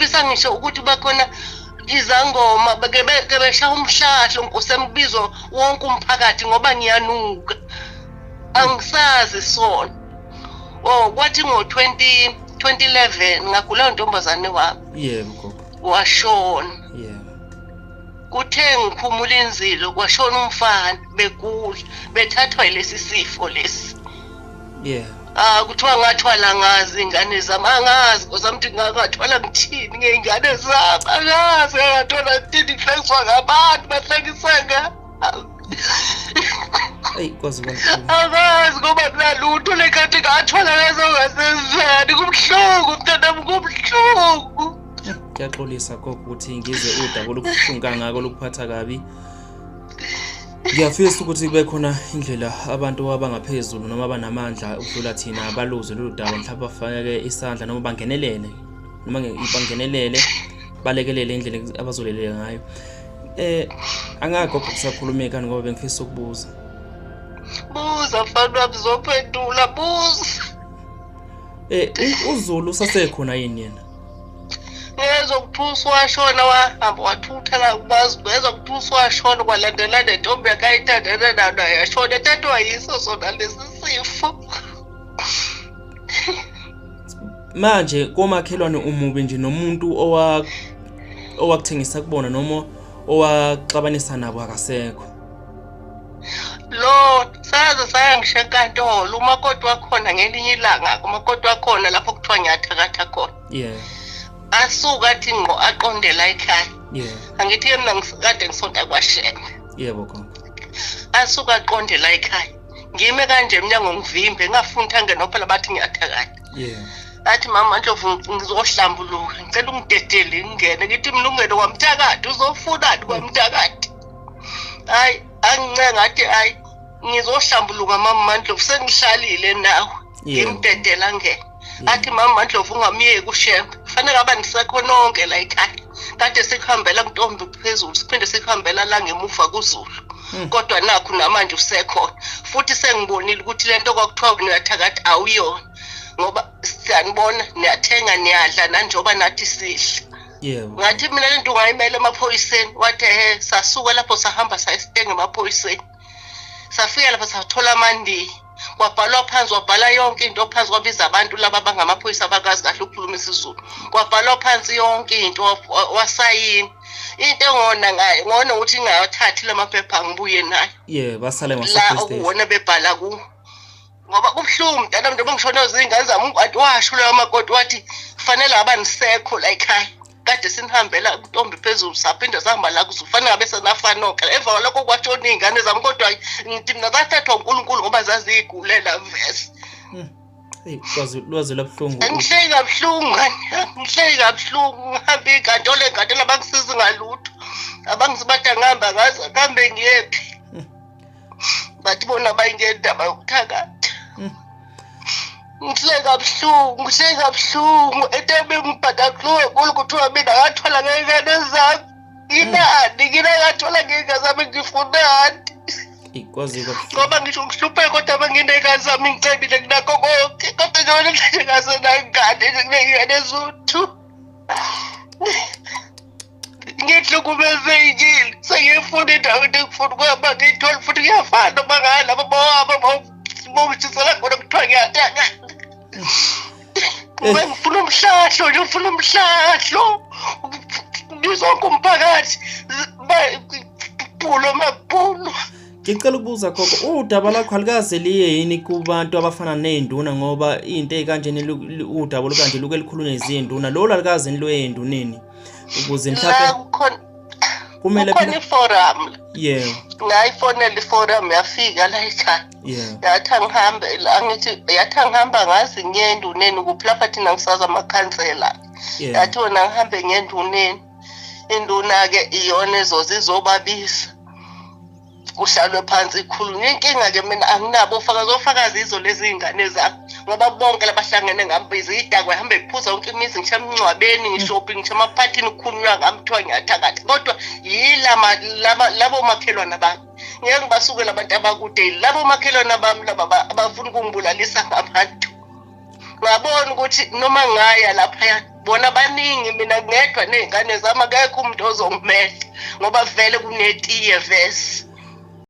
ngifisa ngisho ukuthi bakhona izangoma besha umhlahlo nkosembizo wonke umphakathi ngoba ngiyanuka angisazi sona kwathi ngo-2011 ngagula untombazane wami yebo washona yebo kuthe ngiphumula inzilo kwashona umfana begula bethathwa yilesi sifo lesi yebo kuthiwa ngathwala ngazi ingane zami angazi kozamthi ngathwala ngithini ngey'ngane zami angazi ngathwala ngithini ngihlekiswa ngabantu bahlekisanga angazi ngoba kunalutho lekhathi ngathwala ngezongasezani kubuhlungu mntanami kubuhlungu. Ngiyaxolisa Gogo ukuthi ngize udaba olubuhlungu kangako lokuphatha kabi. Ngiyafisa ukuthi kube khona indlela abantu abangaphezulu noma abanamandla ukudlula thina abaluze lolu daba mhlawumbe bafake isandla noma bangenelele noma bangenelele balekelele indlela abazoleleka ngayo. Angagogo kusakhulumeka ngoba bengifisa ukubuza. Buza mfana wami zophendula buza. uZulu usasekhona yini yena? Ngezwa ukuphusa washona wahamba wathutha la kubazi ngezwa ukuphusa washona kwalandela nentombi yakayithandana nayo yashona ethathwa yiso sona lesi sifo. Manje komakhelwane umubi nje nomuntu owakuthengisa kubona noma owaxabanisa nabo akasekho. Lo saze sayangisho enkantolo umakoti wakhona ngelinye ilanga umakoti wakhona lapho kuthiwa Ngyathakatha khona. Yeah. Asuka athi ngo aqondela ekhaya. Yeah. Angithi mina ngisikade ngisonta kwaShembe. Yebo Gogo. Asuka aqondela ekhaya. Ngime kanje eminyango ngivimbe ngafuna angena phela bathi Ngyathakatha. Yeah. Athi mama Ndlovu ngizohlambuluka ngicela ungidedele ngene ngithi mina ungene kwaMthakathi uzofunani kwaMthakathi. Hayi angincenga ngathi hayi ngizohlambuluka mama Ndlovu sengihlalile nawe ngimdedela ngene. Athi mama Ndlovu ungamiyeki uShembe kufanele aba nisekhononke la ekhaya kade sikuhambela kuntombi phezulu siphinde sikuhambela la ngemuva kuZulu kodwa nakho namanje usekhona futhi sengibonile ukuthi lento kwakuthiwa Ngyathakatha awuyona ngoba siyanibona niyathenga niyadla nanjoba nathi sihle. Yebo. Ngathi mina lento ungayimela emaphoyiseni wathi sasuka lapho sahamba sayisitenge emaphoyiseni safika lapho sathola amandi kwabhalwa phansi wabhala yonke into phansi kwabiza abantu laba abangamaphoyisa abakazi kahle ukukhuluma isiZulu kwabhalwa phansi yonke into wasayini into engona ngayo ngona ukuthi ngayothathi lamaphepha ngibuye nayo. Yeah basale la ukuwona bebhala ku ngoba kubuhlungu mntanami njengoba ngishona izingane zami ungathi washo leyo makoti wathi kufanele abanisekho la ekhaya kade sinihambela intombi phezulu saphinde sahamba la kuzofanele ngabe senafanoka emva kwalokho kwatshona izingane zami kodwa ngithi mina zathathwa uNkulunkulu ngoba zazigulela vese. Lwazi labuhlungu. Ngihleki kabuhlungu ngihleki kabuhlungu ngihambe inkantolo enkantolo abangisizi ngalutho abangisibada ngihamba ngaze kambe ngiyephi bathi bona bayingendaba yokuthakatha. Ngihleki kabuhlungu etebe ngibhada kulo kuthiwa mina ngathwala ngezingane zami inani ngingathola ngezingane zami ngifunani. Ikwazi kabuhlungu ngoba ngisho ngihlupheke kodwa abangindekane zami ngicebile kunakho konke kodwa njengoba nje ngasenangane kunengane zuthu ngihlukumezekile sengifuna indawo engifuna ukuhamba ngiyithola futhi kuyafana noma ngani laba bawabongisisela khona kuthiwa Ngyathakatha. Ngifuna umhlahlo nje ngifuna umhlahlo ngizonke umphakathi maphulo. Ngicela ukubuza Gogo udaba lakho alikaze liye yini kubantu abafana nezinduna ngoba into ezikanjeni udaba lokanje luke likhulunywe izinduna lo alikaze nilwe enduneni ukuze mhlawumbe kumele khona iforum. Yeah. Ngayifonela iforum yafika la ekhaya. Yeah. Yathi ngihambe la ngithi yathi ngihamba ngazi ngenduneni kuphela thina ngisaza amakhansela. Yathi wona ngihambe ngenduneni induna ke iyona ezozizobabisa kuhlalwe phansi ikhulunywe inkinga ke mina anginabo ofakazi izo lezi izingane zami ngoba bonke labahlangene ngambiza idakwe hamba ephuza yonke imizi ngisho emncwabeni ngishopping ngisho amaphathini ukukhulunywa ngamthiwa Ngyathakatha kodwa yilama labo makhelwana bami ngeke ngibasuke labantu abakude labo makhelwana bami laba abafuna ukungibulalisa ngabantu ngabona ukuthi noma ngaya lapha bona baningi mina ngedwa nezingane zami akekho umuntu ozongimehla ngoba vele kunetiye vese